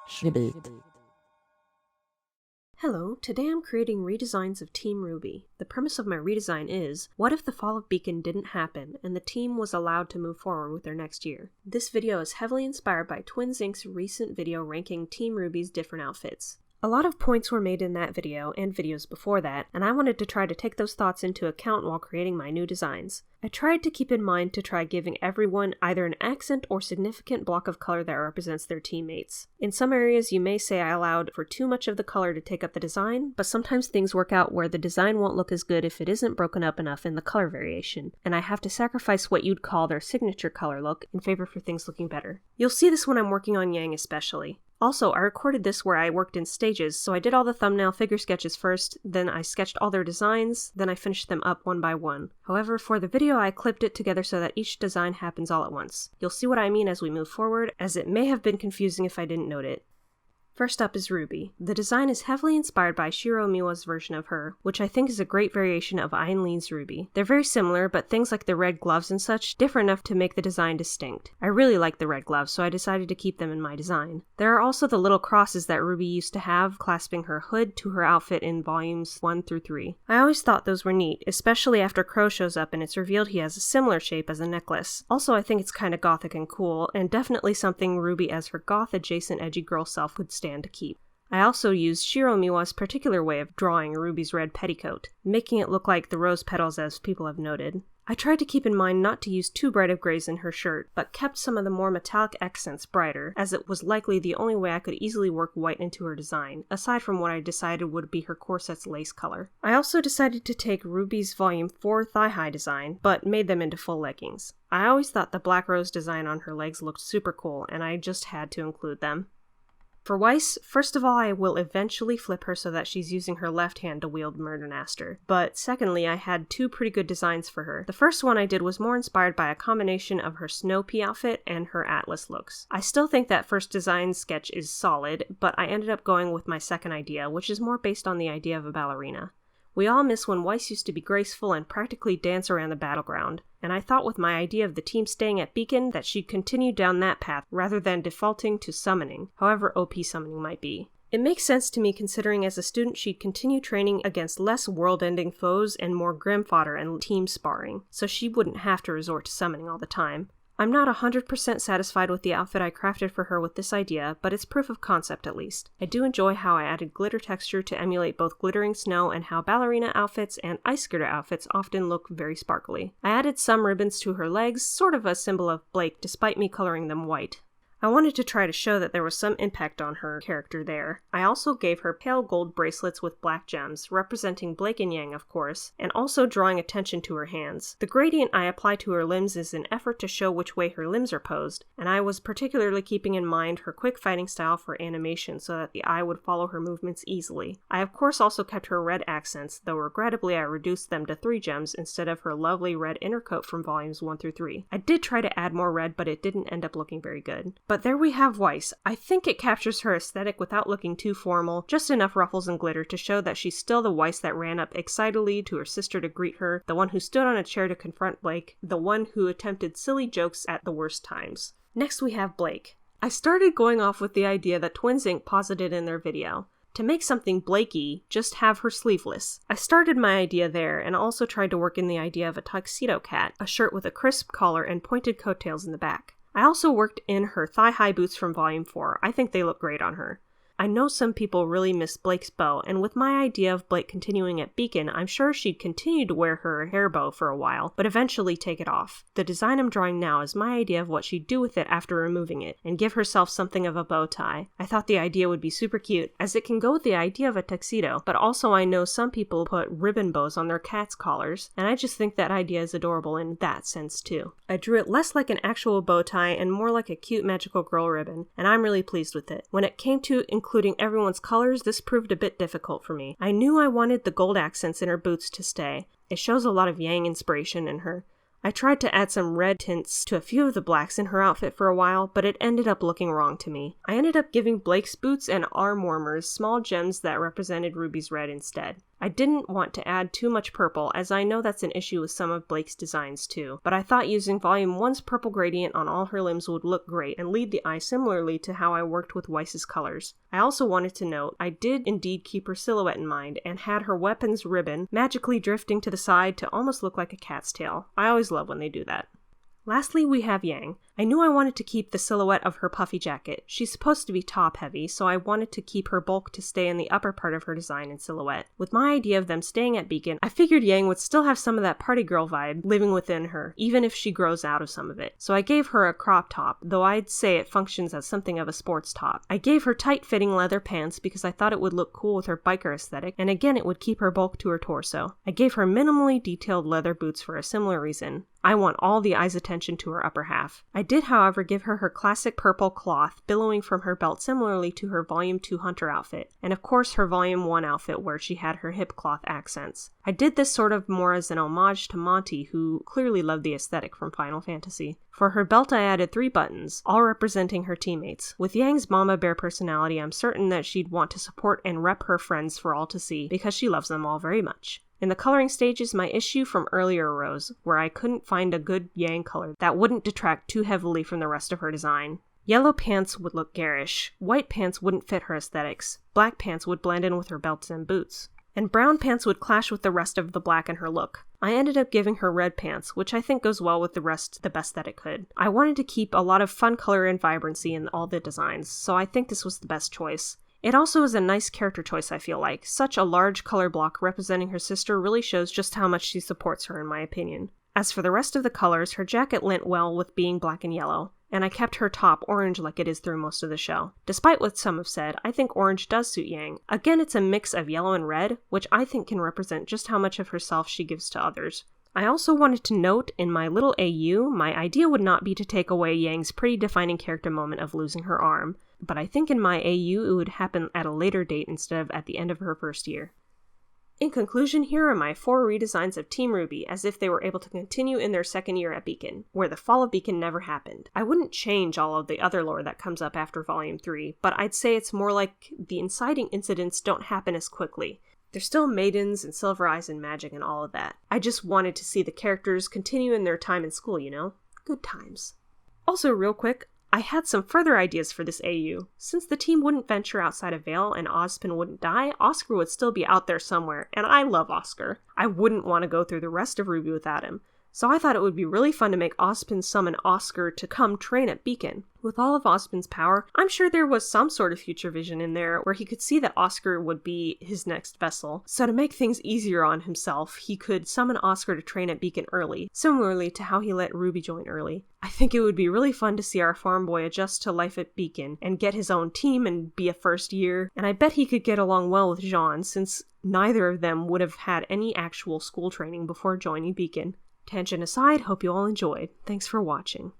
RWBY. Hello, today I'm creating redesigns of Team RWBY. The premise of my redesign is, what if the fall of Beacon didn't happen and the team was allowed to move forward with their next year? This video is heavily inspired by Twins Inc.'s recent video ranking Team RWBY's different outfits. A lot of points were made in that video and videos before that, and I wanted to try to take those thoughts into account while creating my new designs. I tried to keep in mind to try giving everyone either an accent or significant block of color that represents their teammates. In some areas you may say I allowed for too much of the color to take up the design, but sometimes things work out where the design won't look as good if it isn't broken up enough in the color variation, and I have to sacrifice what you'd call their signature color look in favor for things looking better. You'll see this when I'm working on Yang especially. Also, I recorded this where I worked in stages, so I did all the thumbnail figure sketches first, then I sketched all their designs, then I finished them up one by one. However, for the video I clipped it together so that each design happens all at once. You'll see what I mean as we move forward, as it may have been confusing if I didn't note it. First up is RWBY. The design is heavily inspired by Shiro Miwa's version of her, which I think is a great variation of Einlein's RWBY. They're very similar, but things like the red gloves and such differ enough to make the design distinct. I really like the red gloves, so I decided to keep them in my design. There are also the little crosses that RWBY used to have, clasping her hood to her outfit in volumes 1 through 3. I always thought those were neat, especially after Crow shows up and it's revealed he has a similar shape as a necklace. Also, I think it's kinda gothic and cool, and definitely something RWBY as her goth-adjacent edgy girl self would stand to keep. I also used Shiro Miwa's particular way of drawing RWBY's red petticoat, making it look like the rose petals as people have noted. I tried to keep in mind not to use too bright of grays in her shirt, but kept some of the more metallic accents brighter, as it was likely the only way I could easily work white into her design, aside from what I decided would be her corset's lace color. I also decided to take RWBY's Volume 4 thigh-high design, but made them into full leggings. I always thought the black rose design on her legs looked super cool, and I just had to include them. For Weiss, first of all I will eventually flip her so that she's using her left hand to wield Murdernaster, but secondly I had two pretty good designs for her. The first one I did was more inspired by a combination of her Snow Pea outfit and her Atlas looks. I still think that first design sketch is solid, but I ended up going with my second idea, which is more based on the idea of a ballerina. We all miss when Weiss used to be graceful and practically dance around the battleground, and I thought with my idea of the team staying at Beacon that she'd continue down that path rather than defaulting to summoning, however OP summoning might be. It makes sense to me considering as a student she'd continue training against less world-ending foes and more grim fodder and team sparring, so she wouldn't have to resort to summoning all the time. I'm not 100% satisfied with the outfit I crafted for her with this idea, but it's proof of concept at least. I do enjoy how I added glitter texture to emulate both glittering snow and how ballerina outfits and ice skater outfits often look very sparkly. I added some ribbons to her legs, sort of a symbol of Blake despite me coloring them white. I wanted to try to show that there was some impact on her character there. I also gave her pale gold bracelets with black gems, representing Blake and Yang of course, and also drawing attention to her hands. The gradient I apply to her limbs is an effort to show which way her limbs are posed, and I was particularly keeping in mind her quick fighting style for animation so that the eye would follow her movements easily. I of course also kept her red accents, though regrettably I reduced them to 3 gems instead of her lovely red inner coat from volumes 1 through 3. I did try to add more red, but it didn't end up looking very good. But there we have Weiss. I think it captures her aesthetic without looking too formal, just enough ruffles and glitter to show that she's still the Weiss that ran up excitedly to her sister to greet her, the one who stood on a chair to confront Blake, the one who attempted silly jokes at the worst times. Next we have Blake. I started going off with the idea that Twins Inc. posited in their video. To make something Blakey, just have her sleeveless. I started my idea there and also tried to work in the idea of a tuxedo cat, a shirt with a crisp collar and pointed coattails in the back. I also worked in her thigh-high boots from Volume 4. I think they look great on her. I know some people really miss Blake's bow, and with my idea of Blake continuing at Beacon, I'm sure she'd continue to wear her hair bow for a while, but eventually take it off. The design I'm drawing now is my idea of what she'd do with it after removing it, and give herself something of a bow tie. I thought the idea would be super cute, as it can go with the idea of a tuxedo, but also I know some people put ribbon bows on their cat's collars, and I just think that idea is adorable in that sense too. I drew it less like an actual bow tie and more like a cute magical girl ribbon, and I'm really pleased with it. When it came to including everyone's colors, this proved a bit difficult for me. I knew I wanted the gold accents in her boots to stay. It shows a lot of Yang inspiration in her. I tried to add some red tints to a few of the blacks in her outfit for a while, but it ended up looking wrong to me. I ended up giving Blake's boots and arm warmers small gems that represented RWBY's red instead. I didn't want to add too much purple, as I know that's an issue with some of Blake's designs too, but I thought using Volume 1's purple gradient on all her limbs would look great and lead the eye similarly to how I worked with Weiss's colors. I also wanted to note, I did indeed keep her silhouette in mind, and had her weapons ribbon magically drifting to the side to almost look like a cat's tail. I always love when they do that. Lastly, we have Yang. I knew I wanted to keep the silhouette of her puffy jacket. She's supposed to be top-heavy, so I wanted to keep her bulk to stay in the upper part of her design and silhouette. With my idea of them staying at Beacon, I figured Yang would still have some of that party girl vibe living within her, even if she grows out of some of it. So I gave her a crop top, though I'd say it functions as something of a sports top. I gave her tight-fitting leather pants because I thought it would look cool with her biker aesthetic, and again it would keep her bulk to her torso. I gave her minimally detailed leather boots for a similar reason. I want all the eye's attention to her upper half. I did, however, give her classic purple cloth billowing from her belt similarly to her Volume 2 Hunter outfit, and of course her Volume 1 outfit where she had her hip cloth accents. I did this sort of more as an homage to Monty, who clearly loved the aesthetic from Final Fantasy. For her belt I added 3 buttons, all representing her teammates. With Yang's mama bear personality, I'm certain that she'd want to support and rep her friends for all to see, because she loves them all very much. In the coloring stages, my issue from earlier arose, where I couldn't find a good Yang color that wouldn't detract too heavily from the rest of her design. Yellow pants would look garish, white pants wouldn't fit her aesthetics, black pants would blend in with her belts and boots, and brown pants would clash with the rest of the black in her look. I ended up giving her red pants, which I think goes well with the rest the best that it could. I wanted to keep a lot of fun color and vibrancy in all the designs, so I think this was the best choice. It also is a nice character choice, I feel like. Such a large color block representing her sister really shows just how much she supports her, in my opinion. As for the rest of the colors, her jacket lent well with being black and yellow, and I kept her top orange like it is through most of the show. Despite what some have said, I think orange does suit Yang. Again, it's a mix of yellow and red, which I think can represent just how much of herself she gives to others. I also wanted to note, in my little AU, my idea would not be to take away Yang's pretty defining character moment of losing her arm, but I think in my AU it would happen at a later date instead of at the end of her first year. In conclusion, here are my 4 redesigns of Team RWBY as if they were able to continue in their second year at Beacon, where the fall of Beacon never happened. I wouldn't change all of the other lore that comes up after Volume 3, but I'd say it's more like the inciting incidents don't happen as quickly. There's still maidens and silver eyes and magic and all of that. I just wanted to see the characters continue in their time in school, you know? Good times. Also, real quick, I had some further ideas for this AU. Since the team wouldn't venture outside of Vale and Ozpin wouldn't die, Oscar would still be out there somewhere, and I love Oscar. I wouldn't want to go through the rest of RWBY without him. So I thought it would be really fun to make Ozpin summon Oscar to come train at Beacon. With all of Ozpin's power, I'm sure there was some sort of future vision in there where he could see that Oscar would be his next vessel. So to make things easier on himself, he could summon Oscar to train at Beacon early, similarly to how he let RWBY join early. I think it would be really fun to see our farm boy adjust to life at Beacon and get his own team and be a first year, and I bet he could get along well with Jean since neither of them would have had any actual school training before joining Beacon. Tangent aside, hope you all enjoyed. Thanks for watching.